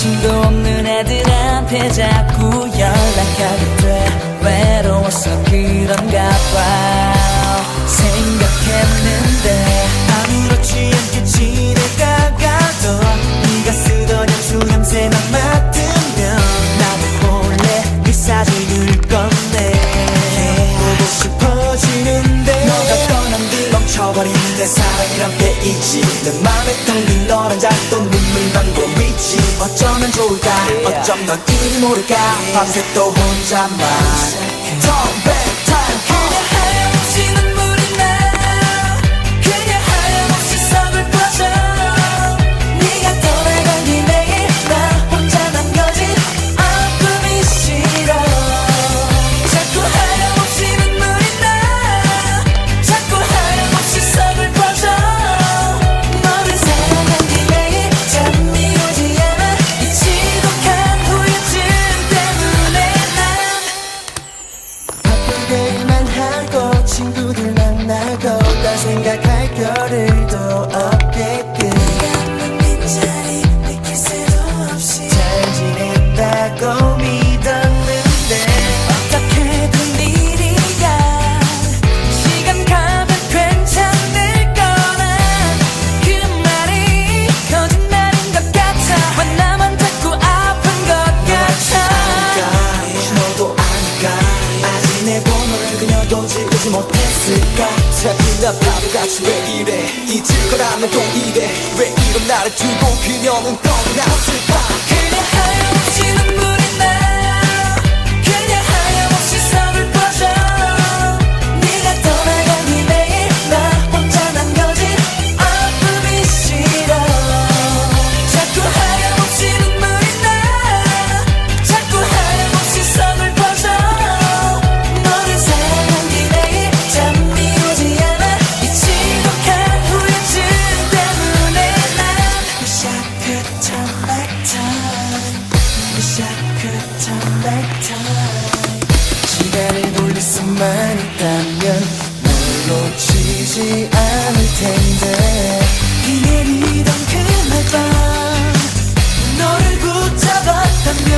관심도 없는 애들한테 자꾸 연락하게 돼. 외로워서 그런가 봐. 생각했는데 아무렇지 않게 지내다가도 네가 쓰던 향수 냄새만 맡으면 나도 몰래 네 사진을 꺼내. 보고 싶어지는데 너가 떠난 뒤 멈춰버린 내 사랑이란 게 있지. 내 맘에 담긴 너란 작도 눈물만 고이지. 어쩌면 좋을까 어쩜 넌 이리 모를까 밤새 또 혼자만 Turn back time. 그냥 하염없이 눈물이 나. 그냥 하염없이 서글퍼져. 네가 떠나간 뒤 매일 나 혼자 남겨진 아픔이 싫어. 자꾸 하염없이 눈물이 나. 자꾸 하염없이 서글퍼져. 너를 사랑한 뒤 매일 잠이 오지 않아. 이 지독한 후유증 때문에 난 바쁘게 일만 하고 친구들 만나고 딴 생각할 겨를도 없게끔 없는 빈자리 느낄 새도 없이 잘 지낸다고 믿었는데 어떻게 된 일이야. 시간 가면 괜찮을 거라. 그 말이 거짓말인 것 같아. 왜 나만 자꾸 아픈 것 같아. 너도 아니까 아직 내 번호를 그녀도 지우지 못했을까. 자꾸 나 바보같이 왜 이래. 잊을 거라면 또 이래. 왜 이런 나를 두고 그녀는 떠났을까. 그냥 하염없이 눈물이 나. 그냥 하염없이 서글퍼져. 네가 떠나간 뒤 매일 나 혼자 남겨진 아픔이 싫어. 자꾸 하염없이 눈물이 나. 자꾸 하염없이 서글퍼져. 너를 사랑한 뒤 매일 잠이 오지 않아. 이 지독한 후유증 때문에 난 Wish I could turn back time. Wish I could turn back time. 시간을 돌릴 수만 있다면 널 놓치지 않을 텐데. 비 내리던 그날 밤 너를 붙잡았다면